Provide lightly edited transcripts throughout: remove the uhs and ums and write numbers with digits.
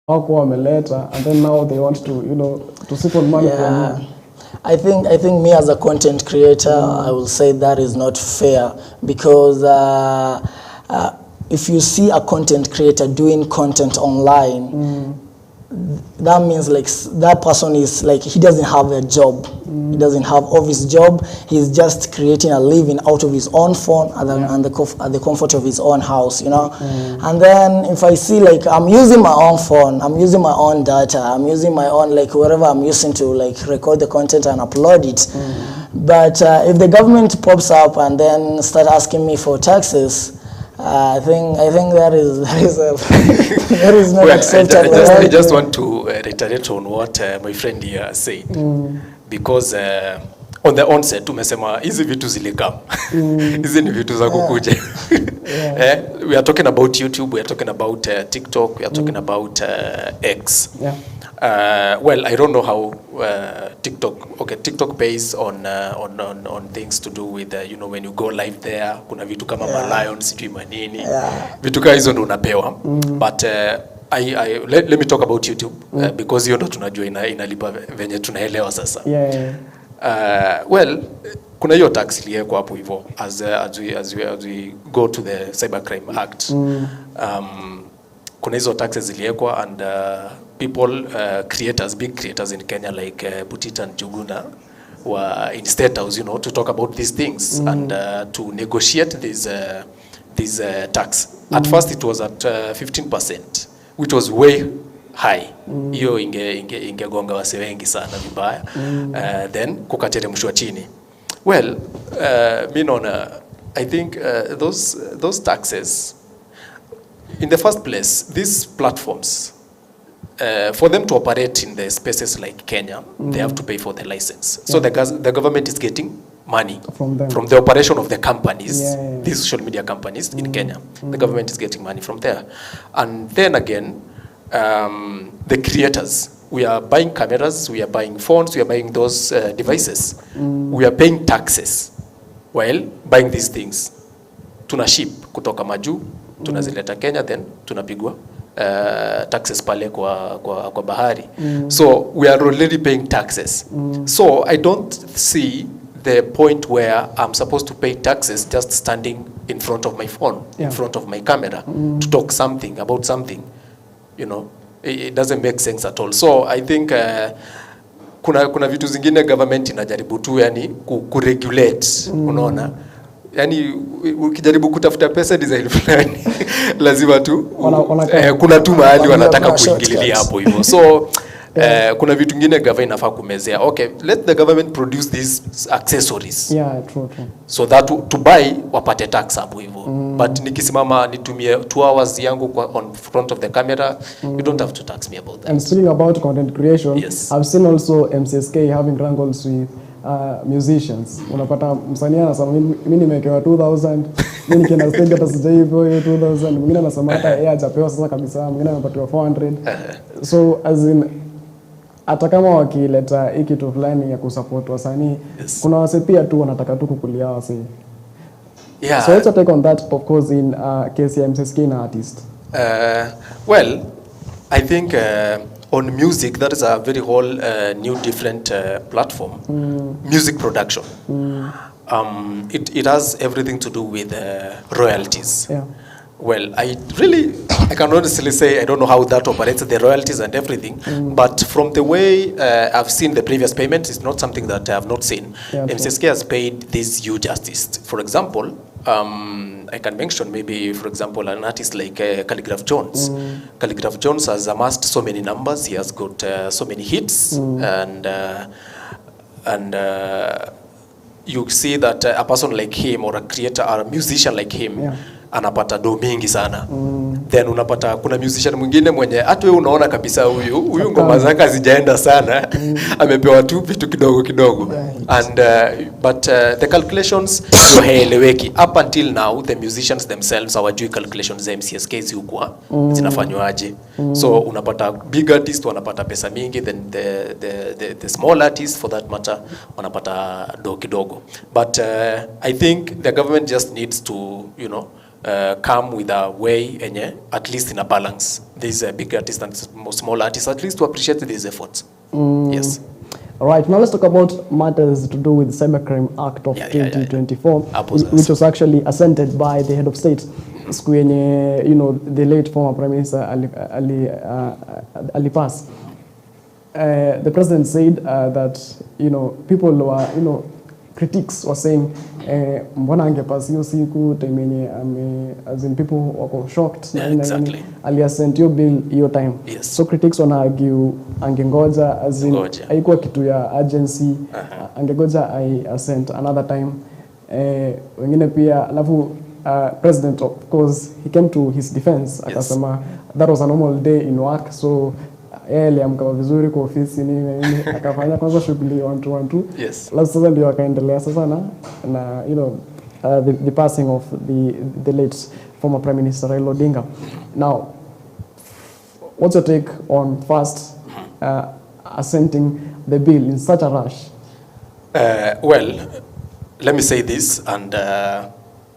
and then now they want to, to sit on money from you. I think me as a content creator, I will say that is not fair, because if you see a content creator doing content online, that means like that person is like, he doesn't have a job. He doesn't have office job. He's just creating a living out of his own phone and the comfort of his own house, And then if I see like I'm using my own phone, I'm using my own data, I'm using my own like whatever I'm using to like record the content and upload it. But if the government pops up and then start asking me for taxes, I think that is not acceptable. I just want to reiterate on what my friend here said, because on the onset tumesema hizi vitu zilikam, hizi ni vitu za kukuja. We are talking about YouTube, we are talking about TikTok, we are talking about X. Well, I don't know how TikTok pays on things to do with when you go live there, kuna vitu kama lions sijui manini, vitu kama hizo ndo unapewa. But let me talk about YouTube, because hiyo ndo tunajua inalipa venye tunaelewa sasa. Well, kuna hiyo tax iliyeko hapo hivyo as we go to the Cybercrime Act. Kuna hizo taxes ziliyekwa, and people, creators, big creators in Kenya like Butita and Juguna were in State House, to talk about these things and to negotiate this tax. At first it was at 15%, which was way high. Hiyo ingegonga wase wengi sana vibaya. Then kukateremshwa chini. Well, I think those taxes, in the first place, these platforms, for them to operate in the spaces like Kenya, they have to pay for the license. So the government is getting money from the operation of the companies, these social media companies in Kenya. The government is getting money from there. And then again, the creators, we are buying cameras, we are buying phones, we are buying those devices. We are paying taxes while buying these things. Tuna ship kutoka maju, tunazileta Kenya, then tunapigwa taxes pale kwa bahari. So we are already paying taxes. So I don't see the point where I'm supposed to pay taxes just standing in front of my phone, in front of my camera, to talk something about something. It doesn't make sense at all. So I think kuna vitu zingine government inajaribu tu kuregulate, unaona. Yani ukijaribu kutafuta pesa design fulani lazima tu kuna tu mahali wanataka kuingililia hapo hivyo. So kuna vitu vingine government inafaa kumezea. Okay, let the government produce these accessories. True. So that to buy wapate tax hapo hivyo. But nikisimama nitumie 2 hours yangu on front of the camera, you don't have to tax me about that. And speaking about content creation, I've seen also MCSK having wrangles with musicians. Unapata msanii anasema mimi nimekewa 2000, mimi nikienda stage hata sijaipo hiyo 2000, mwingine anasema hata yeye hajapewa sasa kabisa, mwingine anapatiwa 400. So as in, hata kama wakileta hiki kitu fulani ya kusupport wasanii, kuna wase pia tu wanataka tu kukulia wase. So let's take on that, of course, in case MCSK na artist. Well, I think on music, that is a very whole new different platform. Music production. It has everything to do with royalties. Well, I can honestly say I don't know how that operates, the royalties and everything, but from the way I've seen the previous payment, it's not something that I have not seen. MCSK has paid these huge artists. For example, I can mention maybe, for example, an artist like Calligraph Jones. Calligraph Jones has amassed so many numbers. He has got so many hits, and you see that a person like him, or a creator or a musician like him, anapata do mingi sana. Then unapata kuna musician mwingine mwenye hata wewe unaona kabisa huyu ngoma zake hazijaenda sana, amepewa tu vitu kidogo. And but the calculations haeleweki. Up until now the musicians themselves hawajui calculations za MCSK zikuwa zinafanywaje. So unapata big artist wanapata pesa mingi, then the small artist for that matter wanapata do kidogo. But I think the government just needs to come with a way enye at least in a balance these big artists and small artists at least to appreciate these efforts. Yes. All right, now let's talk about matters to do with the Cybercrime Act of 2024, which was actually assented by the head of state. Siku yenye, you know, the late former Prime Minister Ali Pass. The president said that, you know, people were, you know, critics were saying, mbona angepass hiyo siku time yenye as in people were shocked. Yeah, exactly. Ali-assent hiyo bill hiyo time. Yes. So critics wana argue angengoja as in haikuwa kitu ya agency, angegoja I-assent another time. Wengine pia alafu president of course he came to his defense, akasema that was a normal day in work, so aliamka vizuri kwa ofisi nini akafanya kwanza shughuli 1 Yes. Last sasa ndio akaendelea sasa na you know the passing of the late former Prime Minister Raila Odinga. Now, what's your take on first assenting the bill in such a rush? Well, let me say this, and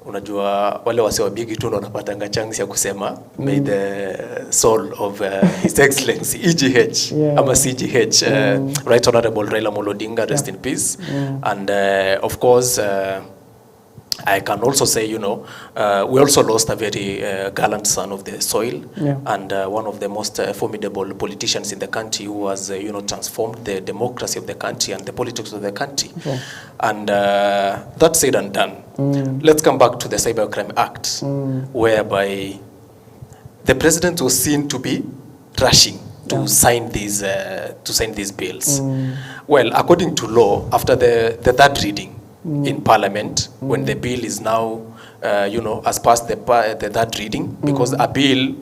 unajua wale wase wa bigi tu wanapatanga chance ya kusema may the soul of His Excellency EGH ama CGH Right Honorable Raila Odinga rest in peace. And of course I can also say, you know, we also lost a very gallant son of the soil, and one of the most formidable politicians in the country who has, you know, transformed the democracy of the country and the politics of the country. And that said and done, let's come back to the Cybercrime Act, whereby the president was seen to be rushing to sign these bills. Well, according to law, after the third reading in Parliament, when the bill is now, you know, has passed the third reading, because a bill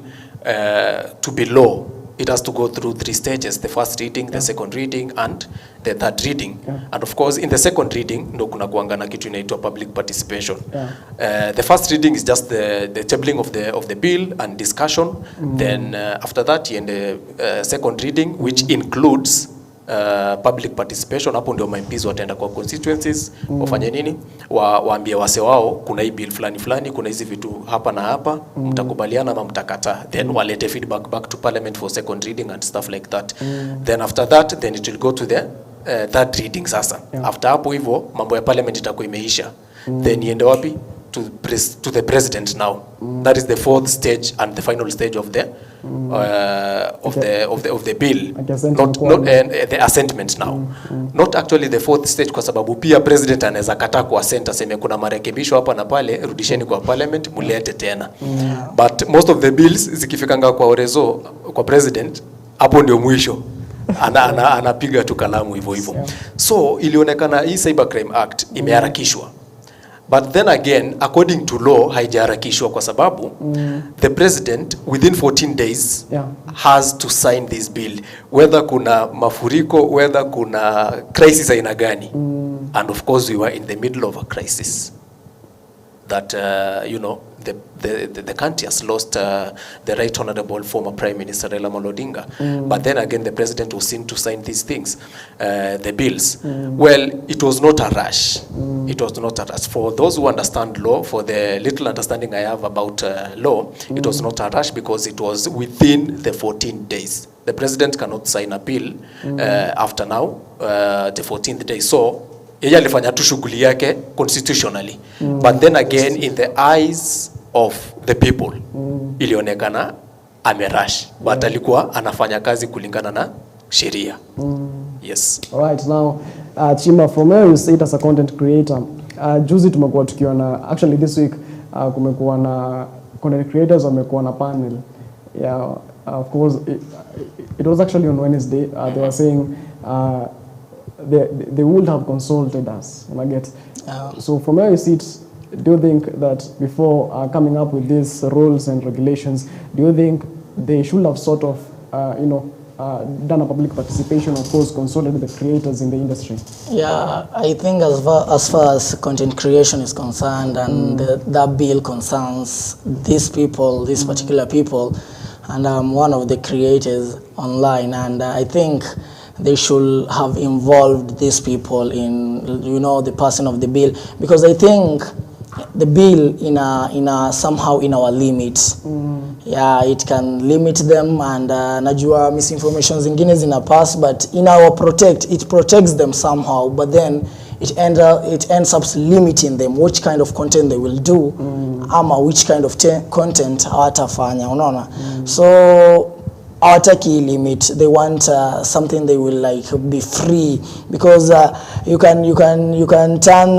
to be law, it has to go through 3 stages: the first reading, the second reading, and the third reading. And of course, in the second reading, ndo kuna kuanga na kitu inaitwa public participation. The first reading is just the tabling of the bill and discussion. Then after that, in the second reading, which includes public participation. Hapo ndio MPs wataenda kwa constituencies, wafanye nini, waambie wase wao kuna hii bill fulani, kuna hizi vitu hapa na hapa, mtakubaliana ama mtakataa, then walete feedback back to parliament for second reading and stuff like that. Then after that, then it will go to the third reading sasa. After hapo hivyo mambo ya parliament itakuwa imeisha, then iende wapi? To the president now. That is the fourth stage and the final stage of the bill. Not the assentment now. Not actually the fourth stage, kwa sababu pia president anaweza kataa ku assent, aseme kuna marekebisho hapa na pale, rudisheni kwa parliament mulete tena. But most of the bills zikifikanga kwa orezo kwa president, hapo ndio mwisho. Anapiga tu kalamu hivyo hivyo. So ilionekana hii Cybercrime Act imeharakishwa. But then again, according to law, haijaharakishwa kwa sababu the president within 14 days has to sign this bill, whether kuna mafuriko, whether kuna crisis aina gani. And of course we were in the middle of a crisis that you know, the country has lost the Right Honorable former Prime Minister Raila Odinga. But then again, the president was seen to sign these things, the bills. Well, it was not a rush. It was not a rush. For those who understand law, for the little understanding I have about law, it was not a rush because it was within the 14 days. The president cannot sign a bill after now, the 14th day. So, yeye alifanya tu shughuli yake constitutionally. But then again, in the eyes of the people, ilionekana amerush. But alikuwa anafanya kazi kulingana na sheria. Yes. All right, now, Chima, from where you say it as a content creator, juzi tumekuwa tukiona, actually this week, kumekuwa na content creators wamekuwa na panel. Yeah, of course, it was actually on Wednesday. They were saying, they would have consulted us. So from where you sit, do you think that before coming up with these rules and regulations, do you think they should have sort of, done a public participation, of course, consulted the creators in the industry? Yeah, I think as far as content creation is concerned, and that bill concerns these people, these particular people, and I'm one of the creators online, and I think they should have involved these people in, the passing of the bill, because I think the bill in a somehow in our limits. Yeah, it can limit them, and najua misinformation zingine zina pass, but in our it protects them somehow, but then it ends up limiting them which kind of content they will do, ama which kind of content hawatafanya, unaona. So hawataki limit, they want something they will like be free, because you can turn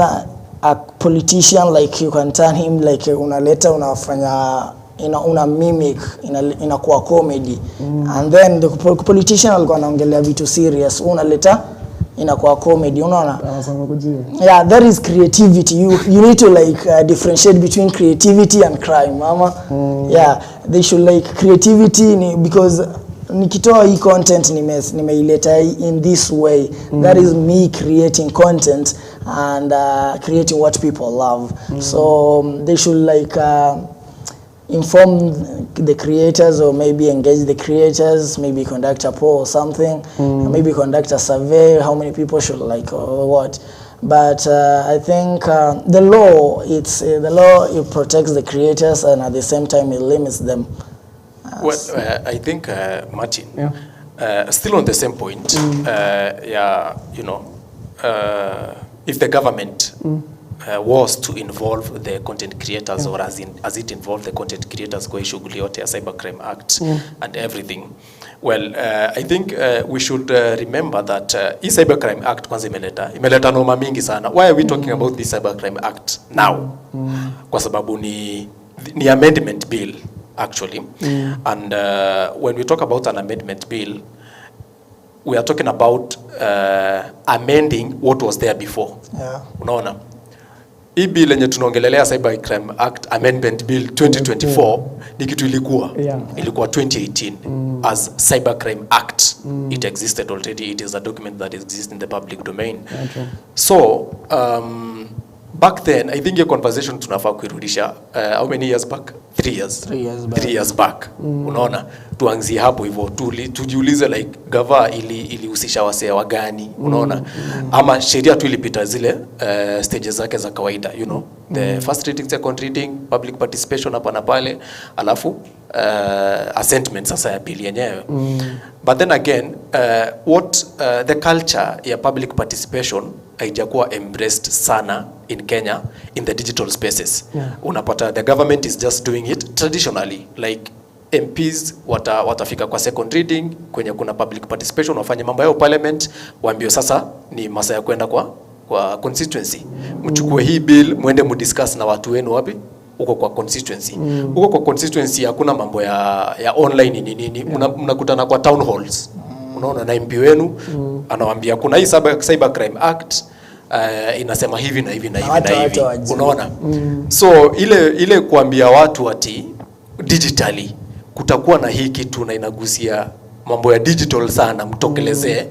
a politician, like you can turn him like unaleta unafanya una mimic inakuwa comedy, and then the politician alikuwa anaongelea vitu serious, unaleta inakuwa comedy, unaona. Yeah, that is creativity. You need to like differentiate between creativity and crime, mama. Yeah, they should like creativity because nikitoa hii content nimeileta in this way, that is me creating content and creating what people love. So they should like inform the creators, or maybe engage the creators, maybe conduct a poll or something, maybe conduct a survey, how many people should like or what. But I think the law, it protects the creators, and at the same time it limits them. Well, I think Martin, still on the same point, yeah, you know, if the government was to involve the content creators, or as it involved the content creators kwa shughuli yote ya Cybercrime Act and everything, well, I think we should remember that hii Cybercrime Act kwanza imeleta noma mingi sana. Why are we talking about this Cybercrime Act now? Kwa sababu ni amendment bill actually, and when we talk about an amendment bill, we are talking about amending what was there before. Yeah. Unaona? Hii bill yenye tunaongelelea Cybercrime Act Amendment Bill 2024 ni kitu ilikuwa 2018 as Cybercrime Act. It existed already. It is a document that exists in the public domain. So back then, I think your conversation tunafaa kuirudisha how many years back? 3 years. 3 years back. Unaona, tuanzie hapo hivyo, tujiulize like gava ilihusisha wasee wa gani, unaona, ama sheria tu ilipita zile stages zake za kawaida, you know, the first reading, second reading, public participation hapa na pale, alafu assentment sasa ya bill yenyewe. But then again, the culture ya public participation haijakuwa embraced sana in Kenya in the digital spaces. Unapata the government is just doing it traditionally, like MPs watafika kwa second reading kwenye kuna public participation, wafanye mambo yao parliament, waambie sasa ni masaa ya kwenda kwa constituency, mchukue hii bill muende mudiscuss na watu wenu wapi uko kwa constituency. Uko kwa constituency hakuna mambo ya online nini, mnakutana kwa town halls, unaona, na MP wenu anawaambia kuna hii Cybercrime Act inasema hivi na hivi na hivi na hivi, unaona. So ile kuambia watu ati digitally kutakuwa na hii kitu na inagusia mambo ya digital sana, mtokelezee,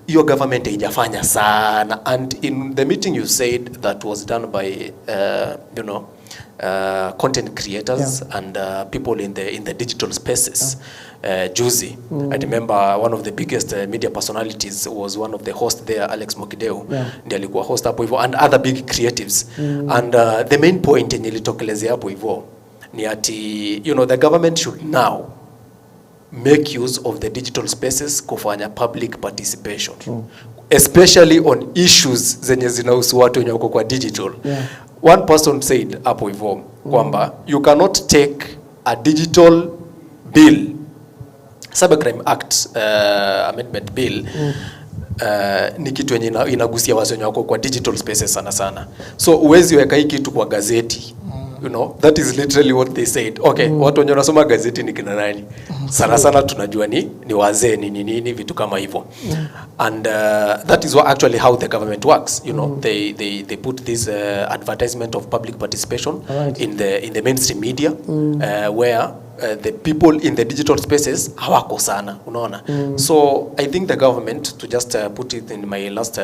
your government haijafanya sana. And in the meeting you said that was done by you know, content creators and people in the digital spaces. Juzi, I remember one of the biggest media personalities was one of the hosts there, Alex Mokideu, ndiye alikuwa host hapo hivyo, and other big creatives. And the main point yenye ilitokelezea hapo hivyo ni ati, you know, the government should now make use of the digital spaces kufanya public participation, especially on issues zenye zinahusu watu wenye wako kwa digital. One person said hapo hivyo kwamba you cannot take a digital bill, Cybercrime Act Amendment Bill, ni kitu yenye inagusia watu wenye wako kwa digital spaces sana sana. So uwezi weka hii kitu kwa gazeti. You know, that is literally what they said. Okay, watu wenye wanasoma gazeti ni kina nani? Sana sana tunajua ni wazee nini vitu kama hivyo. And that is actually how the government works. You know, they put this advertisement of public participation in the mainstream media, where the people in the digital spaces hawako sana, unaona. So I think the government, to just put it in my last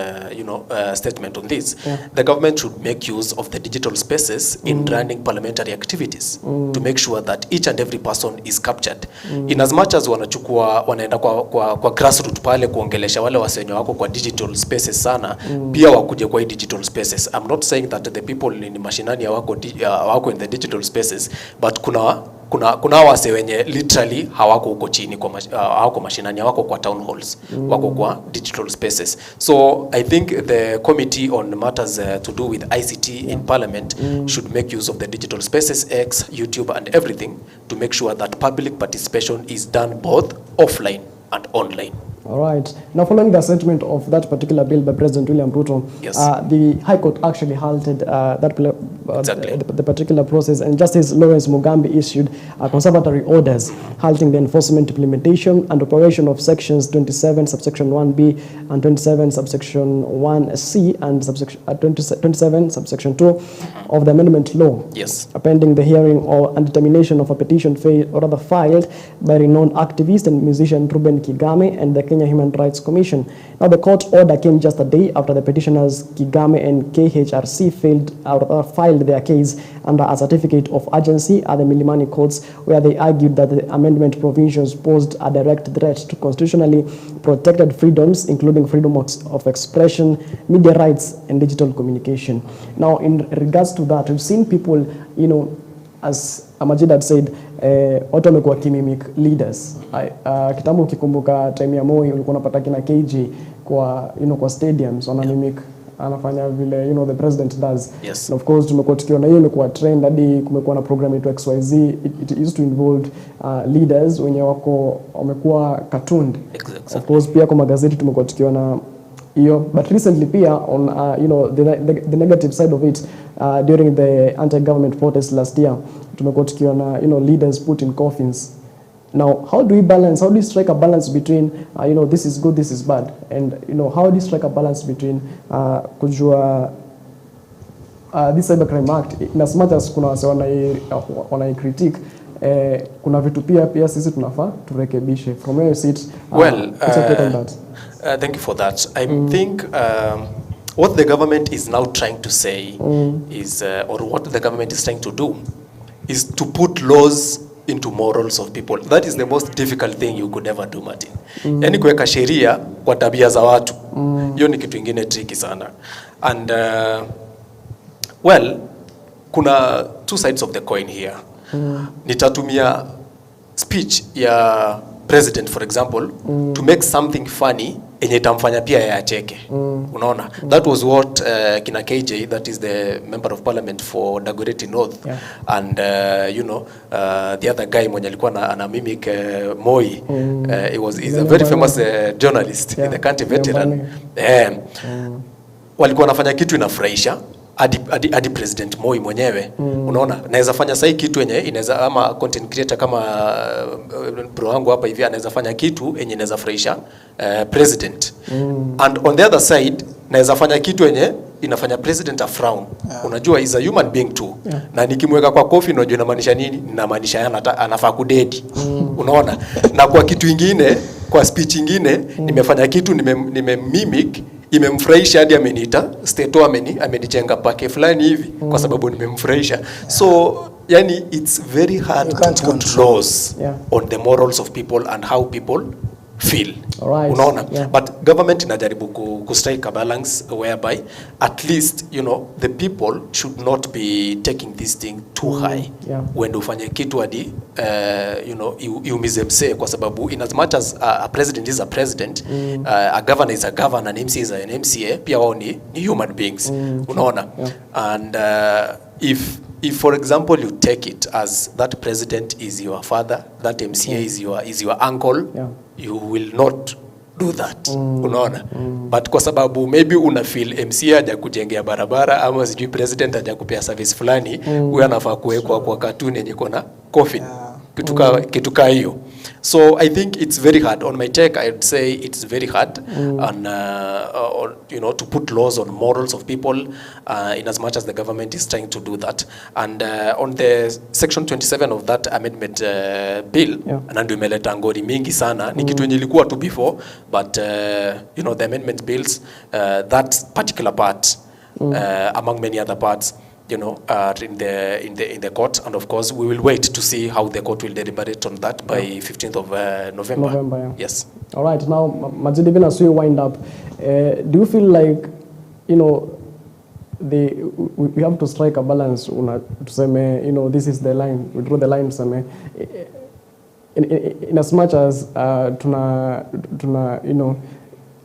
statement on this, the government should make use of the digital spaces in running parliamentary activities to make sure that each and every person is captured. In as much as wanaenda kwa grassroots pale kuongelesha wale wasenyo wako kwa digital spaces sana, pia wakuje kwa digital spaces. I'm not saying that the people in mashinani wako in the digital spaces, but kuna wase wenye literally hawako huko chini kwa hawako mashinani, hawako kwa town halls, wako kwa digital spaces. So I think the committee on matters to do with ICT in parliament should make use of the digital spaces, X, YouTube and everything, to make sure that public participation is done both offline and online. All right. Now, following the settlement of that particular bill by President William Ruto, yes, the High Court actually halted exactly. the particular process, and Justice Lawrence Mugambi issued conservatory orders halting the enforcement, implementation, and operation of sections 27 subsection 1B and 27 subsection 1C and 27 subsection 2 of the amendment law. Yes. Pending the hearing and determination of a petition filed by renowned activist and musician Ruben Kigame and the Kenya Human Rights Commission. Now, the court order came just a day after the petitioners Kigame and KHRC filed their case under a certificate of urgency at the Milimani courts, where they argued that the amendment provisions posed a direct threat to constitutionally protected freedoms, including freedom of expression, media rights, and digital communication. Now, in regards to that, we've seen people, as Amajid had said, watu wamekuwa kimimic leaders. Kitambo ukikumbuka time ya Moi ulikuwa unapata kina KJ kwa stadiums wanamimic, anafanya vile the president does. Yes. And of course tumekuwa tukiona hiyo imekuwa trend hadi kumekuwa na program yetu XYZ. It used to involve leaders wenye wamekuwa cartooned. Exactly. Of course pia kwa magazeti tumekuwa tukiona hiyo, but recently pia on the negative side of it, during the anti-government protest last year tumekuwa tukiona leaders put in coffins. Now, how do you strike a balance between this is good, this is bad, and how do you strike a balance between kujua this cybercrime act, in as much as kuna wase wana critique, kuna vitu pia sisi tunafaa turekebishe. From where you sit, well, what's your take on that? Thank you for that. I think what the government is now trying to say is, or what the government is trying to do, is to put laws into morals of people. That is the most difficult thing you could ever do, Martin. Yani kuweka sheria kwa tabia za watu. Hiyo ni kitu ingine tricky sana. And well, kuna two sides of the coin here. Nitatumia speech ya president, for example, to make something funny enye itamfanya pia yacheke. Unaona? That was what kina KJ, that is the member of parliament for Dagoretti North, and the other guy mwenye alikuwa ana mimic Moi, he's a very famous journalist, in the country, veteran. Walikuwa wanafanya kitu inafurahisha hadi president Moi mwenyewe. Unaona, naweza fanya sahi kitu yenye inaweza, ama content creator kama bro wangu hapa hivi anaweza fanya kitu yenye inaweza furahisha president, and on the other side naweza fanya kitu yenye inafanya president a frown. Unajua is a human being too. Na nikimweka kwa coffee unajua inamaanisha nini? Inamaanisha anafaa kudedi. Unaona, na kwa kitu ingine, kwa speech ingine nimefanya kitu nimemimic, imemfurahisha hadi ameniita stato, amenijenga pake fulani hivi kwa sababu nimemfurahisha. So yani it's very hard to put laws on the morals of people and how people feel. Right. Unaona? But government inajaribu ku strike a balance whereby at least the people should not be taking this thing too high. When ufanye kitu hadi iumize mse, kwa sababu in as much as a president is a president, a governor is a governor, an MC is an MCA, pia wao ni human beings. Unaona? And if for example you take it as that president is your father, that MCA is your uncle, you will not do that. Unaona? But kwa sababu maybe una feel MCA haja kujengea barabara, ama sijui president haja kupea service fulani, huyo anafaa kuwekwa kwa cartoon yenye kona coffin, kitu hiyo. So I think it's very hard. On my take, I'd say it's very hard and, to put laws on morals of people in as much as the government is trying to do that. And on the section 27 of that amendment bill, na ndio imeleta ngori mingi sana, ni kitu yenye ilikuwa tu before, but the amendment bills, that particular part, among many other parts, are in the court, and of course we will wait to see how the court will deliberate on that by 15th of November. Yeah. Yes. All right. Now, Majid, even as we wind up, do you feel like we have to strike a balance? This is the line. We draw the line. In as much as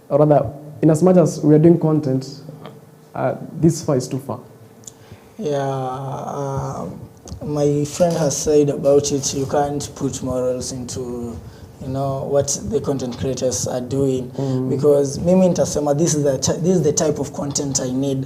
rather, in as much as we are doing content, this far is too far. Yeah, my friend has said about it, you can't put morals into what the content creators are doing, because mimi nitasema this is the type of content I need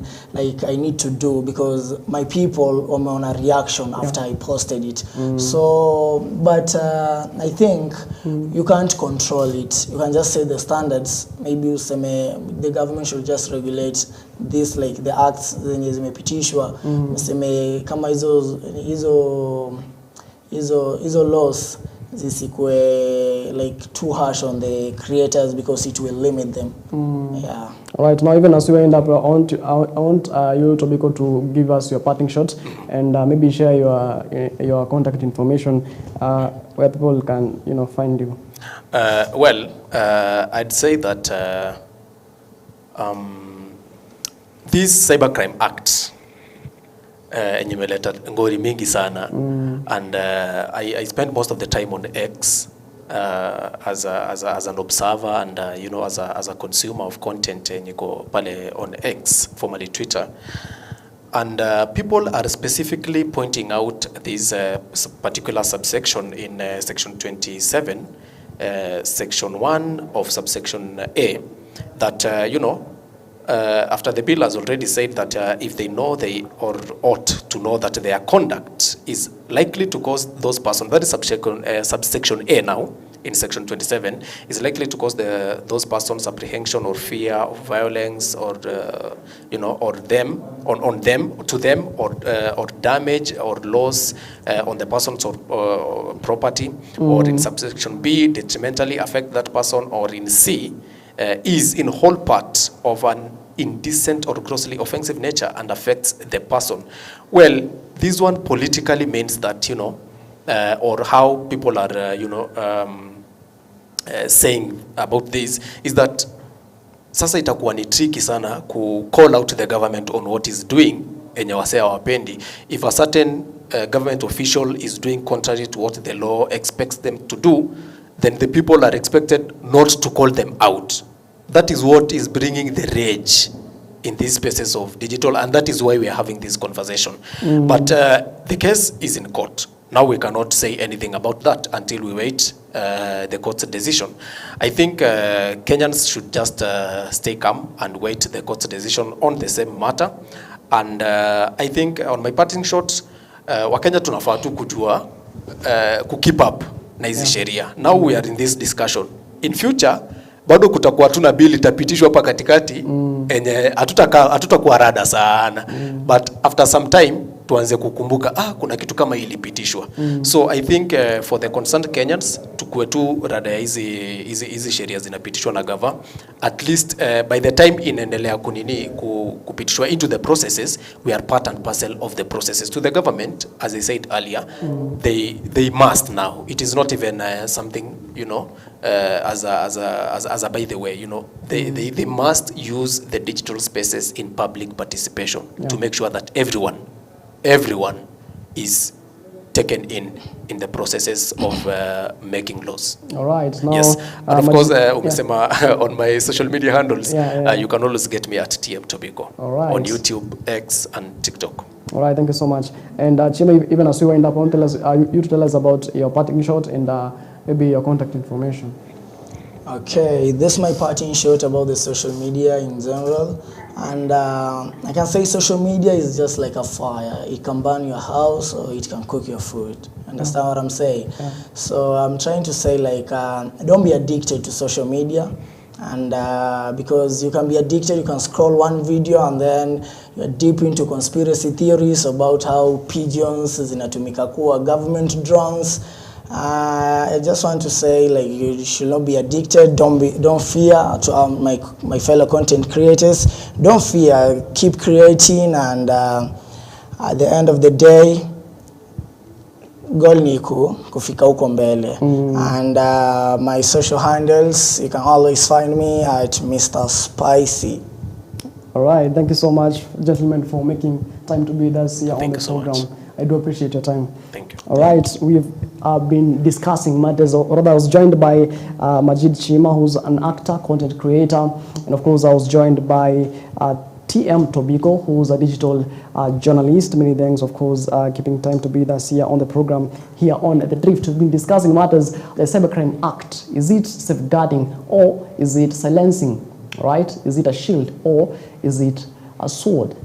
to do, because my people wameona reaction after I posted it. So but I think you can't control it. You can just say the standards. Maybe useme the government should just regulate this, like the acts zenye zimepitishwa, useme kama hizo laws zisikwe like too harsh on the creators, because it will limit them. Yeah. All right. Now, even as we end up, I want you, Tobiko, to give us your parting shot and maybe share your contact information where people can find you. I'd say that this Cybercrime Act enye imeleta ngori mingi sana, and I spend most of the time on X as an observer and as a consumer of content enye go pale on X, formerly Twitter, and people are specifically pointing out this particular subsection in section 27, section 1 of subsection A, that after the bill has already said that if they know or ought to know that their conduct is likely to cause those persons, that is subsection A now in section 27, is likely to cause those persons apprehension or fear of violence or or them to them or damage or loss on the person's or property, or in subsection B, detrimentally affect that person, or in C, is in whole part of an indecent or grossly offensive nature and affects the person. Well, this one politically means that, or how people are, saying about this is that sasa itakuwa ni tricky sana ku call out the government on what is doing enye wasea wapendi. If a certain government official is doing contrary to what the law expects them to do, then the people are expected not to call them out. That is what is bringing the rage in these spaces of digital, and that is why we are having this conversation. But the case is in court. Now we cannot say anything about that until we wait the court's decision. I think Kenyans should just stay calm and wait the court's decision on the same matter. And I think on my parting shot, Wakenya tunafaa tu kujua keep up na hizi sheria. Now we are in this discussion. In future, bado kutakuwa tuna bill itapitishwa hapa katikati enye hatutakuwa rada sana, but after some time tuanze kukumbuka kuna kitu kama ilipitishwa. So I think for the concerned Kenyans tukue tu rada hizi sheria zinapitishwa na gava, at least by the time inaendelea kupitishwa into the processes, we are part and parcel of the processes. To the government, as I said earlier, they must now. It is not even something as a by the way, they must use the digital spaces in public participation to make sure that everyone is taken in the processes of making laws. All right. Now, yes. And of course, on my social media handles, you can always get me at TM Tobiko. All right. On YouTube, X, and TikTok. All right. Thank you so much. And Chima, even as we wind up, you to tell us about your parting shot and maybe your contact information. Okay, this is my parting shot about the social media in general. And I can say social media is just like a fire. It can burn your house or it can cook your food. Understand what I'm saying? Yeah. So I'm trying to say, like, don't be addicted to social media. And because you can be addicted, you can scroll one video and then you're deep into conspiracy theories about how pigeons zinatumika kuwa government drones. I just want to say, like, you should not be addicted. Don't fear. To my fellow content creators, don't fear. Keep creating, and at the end of the day, goal ni kufika huko mbele. And my social handles, you can always find me at Mr. Spicy. All right, thank you so much, gentlemen, for making time to be with us here on the program. Much. I do appreciate your time. Thank you. All right, we've been discussing matters, or rather I was joined by Majid Chima, who's an actor, content creator, and of course I was joined by TM Tobiko, who's a digital journalist. Many thanks, of course, keeping time to be with us here on the program, here on The Drift. We've been discussing matters, the Cybercrime Act. Is it safeguarding or is it silencing, right? Is it a shield or is it a sword?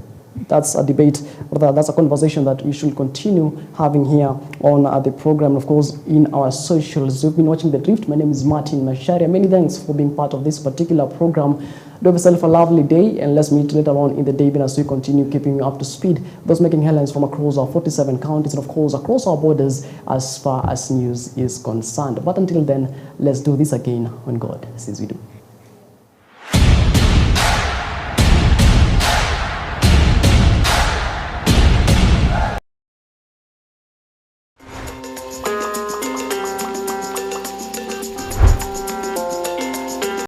That's a debate, rather that's a conversation that we should continue having here on the program, of course, in our socials. You've been watching The Drift. My name is Martin Masharia. Many thanks for being part of this particular program. Do have yourself a lovely day, and let's meet later on in the day as we continue keeping you up to speed. Those making headlines from across our 47 counties and, of course, across our borders as far as news is concerned. But until then, let's do this again when God says we do.